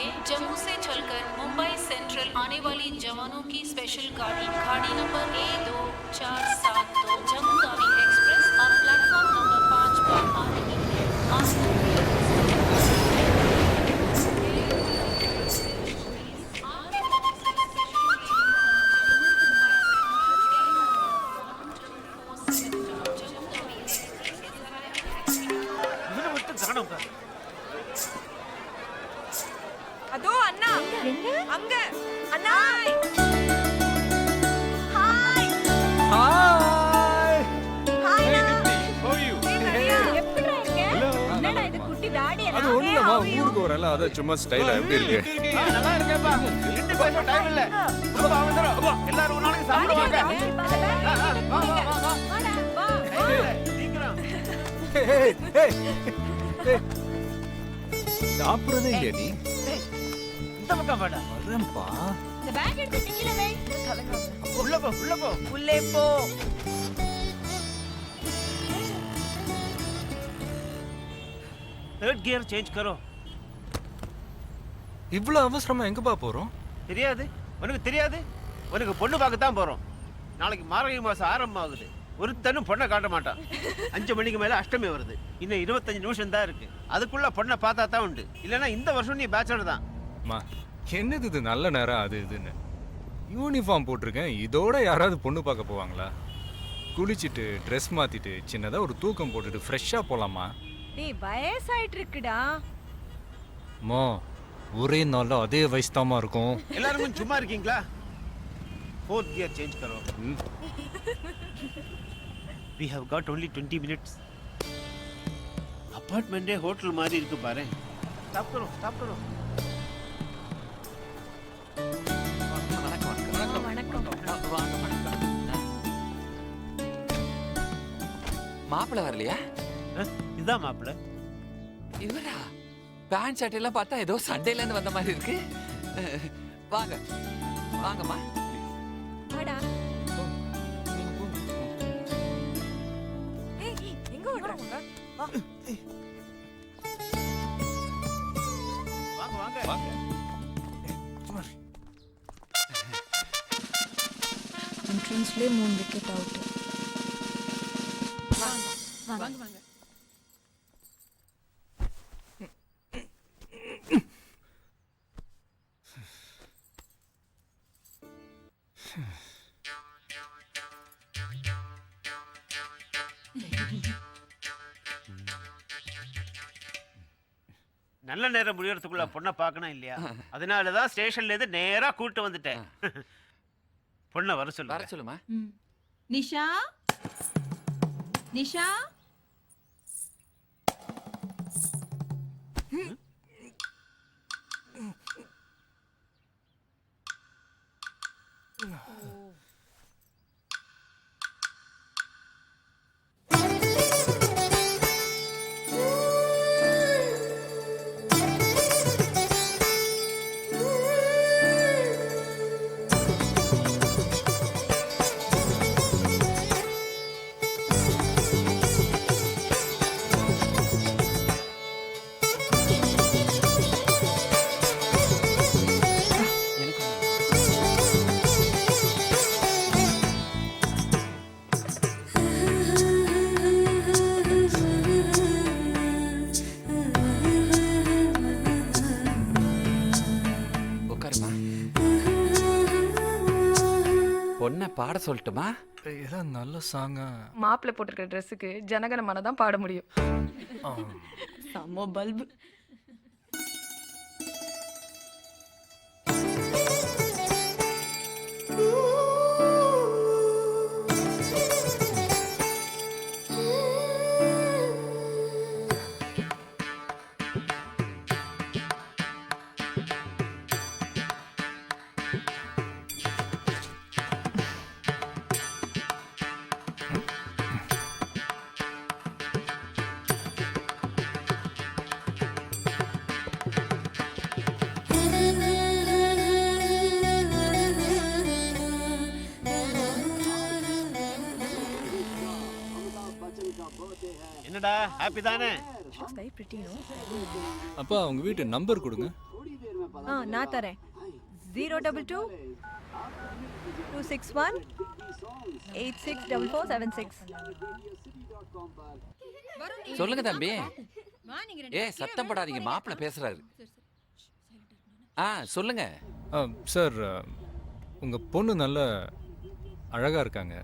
है जम्मू से चलकर मुंबई सेंट्रल आने वाली जवानों की स्पेशल गाड़ी गाड़ी number A2472 Jammu Tawi express अब प्लेटफॉर्म नंबर 5 पर आ रही है। அதோ அண்ணா அங்க அண்ணா hi hi hi Hey Dipti, how are you? எப்படிடா இருக்க என்னடா இது குட்டி தாடி அது ஒண்ணுமா ஊருக்கு வரல அத சும்மா ஸ்டைலா எப்படி இருக்கு நல்லா இருக்கேப்பா ரெண்டு பேரும் டைம் இல்ல ரொம்ப அவசரம் எல்லாரும் ஒரு நாளைக்கு சாப்பிடுவாங்க சீக்கிரம் ஏய் சாப்பிடுறதே இல்லையா நீ இந்த பக்கம் வாடா வரேன்பா இந்த பேக் எடுத்து டிக்கில வை உள்ள போ உள்ளே போ थर्ड गियर चेंज करो இவ்ளோ அவசரமா எங்கப்பா போறோம் தெரியாது உனக்கு பொண்ணு பார்க்க தான் போறோம் நாளைக்கு மார்கழி மாசம் ஆரம்பம் ஆகுது ஒருத்தனும் பொண்ணை காட்ட மாட்டான் 5 மணிக்கு மேல அஷ்டமி வருது இன்னும் 25 நிமிஷம் தான் இருக்கு அதுக்குள்ள பொண்ணை பார்த்தா தான் உண்டு இல்லைன்னா இந்த வருஷம் நீ பேச்சலர் தான் அம்மா என்னது இது நல்ல நேரம் அது இதுன்னு யூனிஃபார்ம் போட்டிருக்கேன் இதோட யாராவது பொண்ணு பார்க்க போவாங்களா குளிச்சிட்டு ட்ரெஸ் மாத்திட்டு சின்னதா ஒரு தூக்கம் போட்டுட்டு ஃப்ரெஷ்ஷா போலாமா டேய் வயசாயிட்டு இருக்குடா அம்மா ஒரே நாள்ல அதே வயசுதாம்மா இருக்கும் எல்லாரும் கொஞ்சம் சும்மா இருக்கீங்களா फोर्थ गियर चेंज करो we have got only 20 minutes apartment है होटल மாதிரி இருக்கு பாரு ஸ்டாப் करो வணக்கம் மாப்பிள்ள வரலையா? இதான் மாப்பிள்ள இவரா? பேண்ட் ஷர்ட் எல்லாம் பார்த்தா ஏதோ சண்டையில இருந்து வந்த மாதிரி இருக்கு. வாங்க வாங்கம்மா. வாடா ஏய் எங்க ஓடுறாங்க வா வாங்க என்ட்ரன்ஸ்லேயே 3 விக்கெட் அவுட். வாங்க நல்ல நேரம் முடியறதுக்குள்ள பொண்ணை பார்க்கணும் இல்லையா அதனால தான் ஸ்டேஷன்ல இருந்து நேரா கூட்டி வந்துட்டேன் பொண்ணை வர சொல்லுமா. நிஷா நிஷா பொண்ணை பாட சொல்லட்டுமா? இதெல்லாம் நல்ல சாங்கா மாப்பிள்ளை போட்டிருக்கிற ட்ரெஸ்ஸுக்கு ஜனகணமன தான் பாட முடியும். செம்ம பல்பு. ஹாப்பி தானே? Very pretty, no? அப்பா உங்க வீட்டு நம்பர் கொடுங்க. நான் தரேன். 022 261 864476. சொல்லுங்க தம்பி. சத்தம் போடாதீங்க, மாப்பிள்ள பேசுறாரு. சொல்லுங்க. சார் உங்க பொண்ணு நல்ல அழகா இருக்காங்க.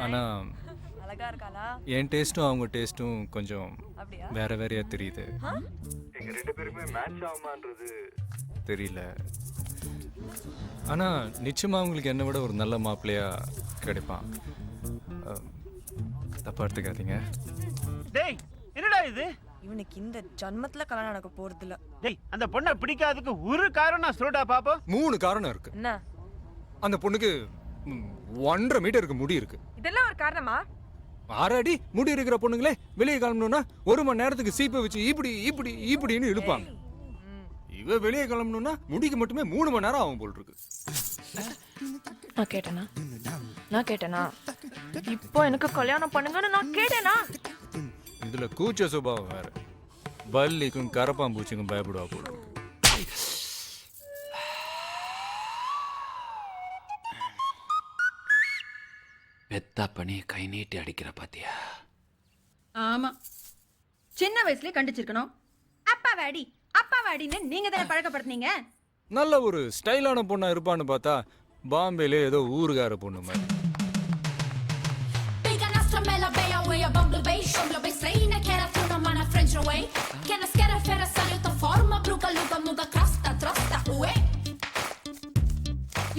ஆனா அழகா இருக்காளா? என் டேஸ்ட்டும் அவங்க டேஸ்ட்டும் கொஞ்சம் அப்படியா? வேற வேறையா தெரியுது. எங்க 2 பேருமே மேட்ச் ஆகுமான்றது தெரியல. ஆனா நிச்சயமா உங்களுக்கு என்னை விட ஒரு நல்ல மாப்பிள்ளையா கிடைப்பான். தப்பா எடுத்துக்காதீங்க. டேய் என்னடா இது? இவனுக்கு இந்த ஜன்மத்துல கல்யாணம் நடக்க போறது இல்ல. டேய் அந்த பொண்ணை பிடிக்காததுக்கு ஒரு காரணம் சொல்லுடா பாப்போம். 3 காரணம் இருக்கு. என்ன? அந்த பொண்ணுக்கு 1.5 மீட்டருக்கு முடி இருக்கு. இதெல்லாம் ஒரு காரணமா? 6 அடி முடி இருக்கிற பொண்ணுங்களே வெளியே கிளம்பணும்னா 1 மணி நேரத்துக்கு சீப்பை வச்சு இப்படின்னு இழுப்பாங்க. இவ வெளியே கிளம்பணும்னா முடிக்கு மட்டுமே 3 மணி நேரம் ஆகும் போல் இருக்கு. நான் கேட்டேனா இப்போ எனக்கு கல்யாணம் பண்ணுங்கன்னு நான் கேட்டேனா? இதுல கூச்ச சுபாவம் வேற. பல்லிக்கும் கரப்பாம்பூச்சிக்கும் பயப்படுவா போல் இருக்கு. பெத்தா பண்ணி கை நீட்டி அடிக்கிற பாத்தியா? ஆமா, சின்ன வயசுலயே கண்டிச்சிருக்கணும். அப்பா வாடின்னு நீங்க தானே பழக்கப்படுத்துனீங்க. நல்ல ஒரு ஸ்டைலான பொண்ணா இருப்பான்னு பார்த்தா பாம்பேல ஏதோ ஊருகார பொண்ணு மாதிரி.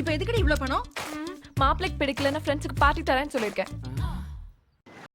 இப்ப எதுக்கடி இவ்ளோ பணம்? மாப்பிளைக்கு பிடிக்கலன்னா ஃப்ரெண்ட்ஸுக்கு பார்ட்டி தரேன்னு சொல்லியிருக்கேன்.